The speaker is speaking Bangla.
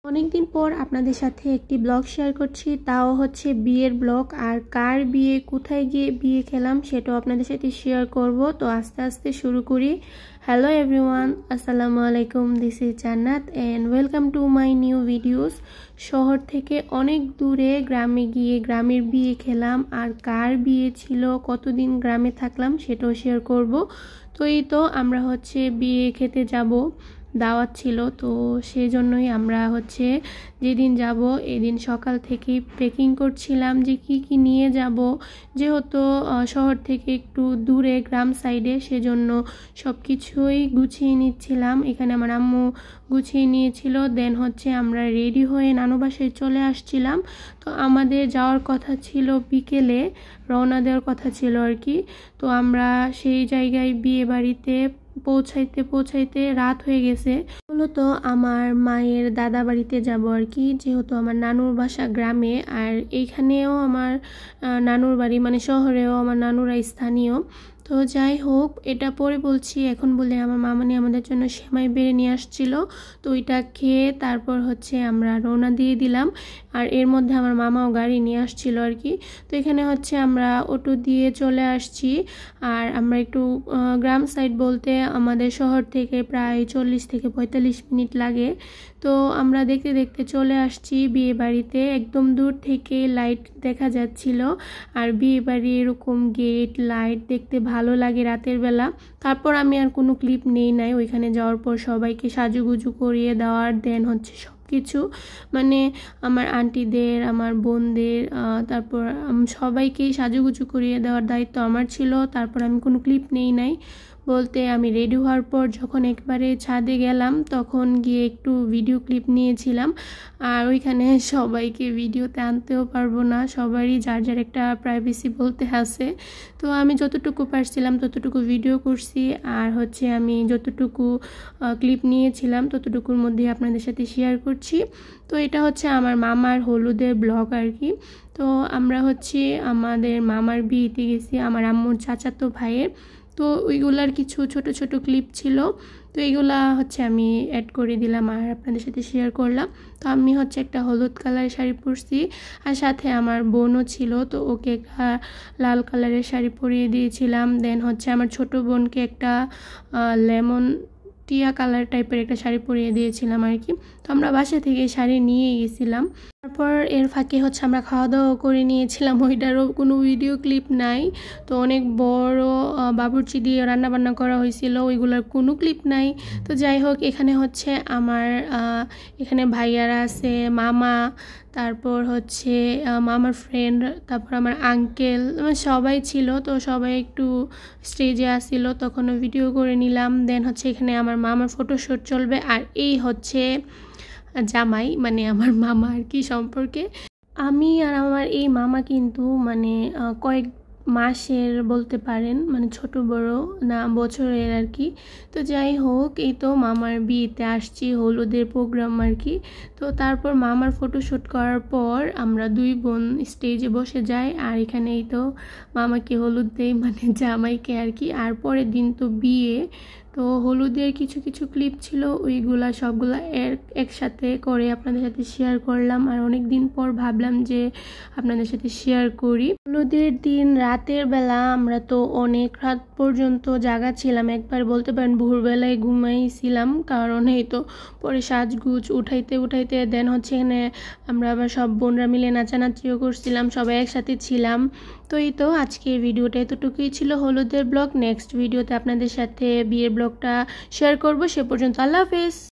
অনেকদিন পর আপনাদের সাথে একটি ব্লগ শেয়ার করছি, তাও হচ্ছে বিয়ের ব্লগ। আর কার বিয়ে, কোথায় গিয়ে বিয়ে খেলাম সেটাও আপনাদের সাথে শেয়ার করব। তো আস্তে আস্তে শুরু করি। হ্যালো এভরিওয়ান, আসসালামু আলাইকুম, দিস ইজ জান্নাত and welcome to my new videos. শহর থেকে অনেক দূরে গ্রামে গিয়ে গ্রামের বিয়ে খেলাম, আর কার বিয়ে ছিল, কতদিন গ্রামে থাকলাম সেটাও শেয়ার করব। তো এই তো আমরা হচ্ছে বিয়ে খেতে যাব, দাওয়াত ছিল, তো সেই জন্যই আমরা হচ্ছে যেদিন যাব এদিন সকাল থেকেই প্যাকিং করছিলাম যে কি কি নিয়ে যাব, যেহেতু শহর থেকে একটু দূরে গ্রাম সাইডে, সেজন্য সব কিছুই গুছিয়ে নিচ্ছিলাম। এখানে আমার আম্মু গুছিয়ে নিয়েছিল। দেন হচ্ছে আমরা রেডি হয়ে নানু বাসায় চলে আসছিলাম। তো আমাদের যাওয়ার কথা ছিল বিকেলে, রওনা দেওয়ার কথা ছিল আর কি। তো আমরা সেই জায়গায় বিয়ে বাড়িতে পৌঁছাইতে রাত হয়ে গেছে। মূলত আমার মায়ের দাদা বাড়িতে যাব আর কি, যেহেতু আমার নানুর বাসা গ্রামে, আর এইখানেও আমার নানুর বাড়ি, মানে শহরেও আমার নানুরা স্থানীয়। তো যাই হোক, এটা পরে বলছি, এখন বলে আমার মামানি আমাদের জন্য সেমাই বেড়ে নিয়ে আসছিল। তো ওইটা খেয়ে তারপর হচ্ছে আমরা রওনা দিয়ে দিলাম। আর এর মধ্যে আমার মামাও গাড়ি নিয়ে আসছিল আর কি। তো এখানে হচ্ছে আমরা অটো দিয়ে চলে আসছি। আর আমরা একটু গ্রাম সাইড বলতে আমাদের শহর থেকে প্রায় 40 থেকে 45 মিনিট লাগে। তো আমরা দেখতে দেখতে চলে আসছি বিয়ে বাড়িতে। একদম দূর থেকে লাইট দেখা যাচ্ছিল, আর বিয়ে বাড়ি এরকম গেট লাইট দেখতে ভালো লাগে রাতের বেলা। তারপর আমি আর কোনো ক্লিপ নেই নাই। ওইখানে যাওয়ার পর সবাইকে সাজুগুজু করিয়ে দেওয়ার, দেন হচ্ছে সব কিছু, মানে আমার আন্টিদের, আমার বোনদের, তারপর সবাইকেই সাজুগুজু করিয়ে দেওয়ার দায়িত্ব আমার ছিল। তারপর আমি কোনো ক্লিপ নেই নাই বলতে, আমি রেডি হওয়ার পর যখন একবারে ছাদে গেলাম তখন গিয়ে একটু ভিডিও ক্লিপ নিয়েছিলাম। আর ওইখানে সবাইকে ভিডিওতে আনতেও পারবো না, সবারই যার যার একটা প্রাইভেসি বলতে আছে। তো আমি যতটুকু পারছিলাম ততটুকু ভিডিও করছি, আর হচ্ছে আমি যতটুকু ক্লিপ নিয়েছিলাম ততটুকুর মধ্যে আপনাদের সাথে শেয়ার করছি। তো এটা হচ্ছে আমার মামার হলুদের ব্লগ আর কি। তো আমরা হচ্ছে আমাদের মামার বিয়েতে গেছি, আমার আম্মুর চাচাতো ভাইয়ের। তো ওইগুলার কিছু ছোট ছোট ক্লিপ ছিল, তো এইগুলা হচ্ছে আমি অ্যাড করে দিলাম আর আপনাদের সাথে শেয়ার করলাম। তো আমি হচ্ছে একটা হলুদ কালারের শাড়ি পরছি, আর সাথে আমার বোনও ছিল, তো ওকে একটা লাল কালারের শাড়ি পরিয়ে দিয়েছিলাম। দেন হচ্ছে আমার ছোট বোনকে একটা লেমন টিয়া কালার টাইপের একটা শাড়ি পরিয়ে দিয়েছিলাম আর কি। তো আমরা বাসা থেকে শাড়ি নিয়ে গেছিলাম। তারপর এর ফাঁকে হচ্ছে আমরা খাওয়া দাওয়া করে নিয়েছিলাম, ওইটারও কোনো ভিডিও ক্লিপ নাই। তো অনেক বড় বাবুর্চি দিয়ে রান্নাবান্না করা হয়েছিল, ওইগুলোর কোনো ক্লিপ নাই। তো যাই হোক, এখানে হচ্ছে আমার এখানে ভাইয়ারা আছে, মামা, তারপর হচ্ছে মামার ফ্রেন্ড, তারপর আমার আঙ্কেল, সবাই ছিল। তো সবাই একটু স্টেজে আসছিল, তখনও ভিডিও করে নিলাম। দেন হচ্ছে এখানে আমার মামার ফটোশ্যুট চলবে। আর এই হচ্ছে জামাই, মানে আমার মামা আর কি সম্পর্কে। আমি আর আমার এই মামা কিন্তু মানে কয়েক মাসের বলতে পারেন, মানে ছোট বড় না, বছরের আর কি। তো যাই হোক, এই তো মামার বিয়েতে আসছি, হলুদের প্রোগ্রাম আর কি। তো তারপর মামার ফটোশ্যুট করার পর আমরা দুই বোন স্টেজে বসে যাই, আর এখানেই তো মামাকে হলুদ দেই, মানে জামাইকে আর কি। আর পরের দিন তো বিয়ে, তো হলুদের কিছু কিছু ক্লিপ ছিল, ওইগুলা সবগুলা একসাথে করে আপনাদের সাথে শেয়ার করলাম। আর অনেক দিন পর ভাবলাম যে আপনাদের সাথে শেয়ার করি। হলুদের দিন রাতের বেলা আমরা তো অনেক রাত পর্যন্ত জাগা ছিলাম, একবার বলতে পারেন ভোরবেলায় ঘুমাইছিলাম, কারণ এই তো পরে সাজগুজ উঠাইতে দেন হচ্ছে এখানে আমরা আবার সব বোনরা মিলে নাচানাচিও করছিলাম, সবাই একসাথে ছিলাম। তো এই তো আজকের ভিডিওটা এতটুকুই ছিল হলুদের ব্লগ। নেক্সট ভিডিওতে আপনাদের সাথে বিয়ের ব্লগটা শেয়ার করব। সে পর্যন্ত আল্লাহ হাফেজ।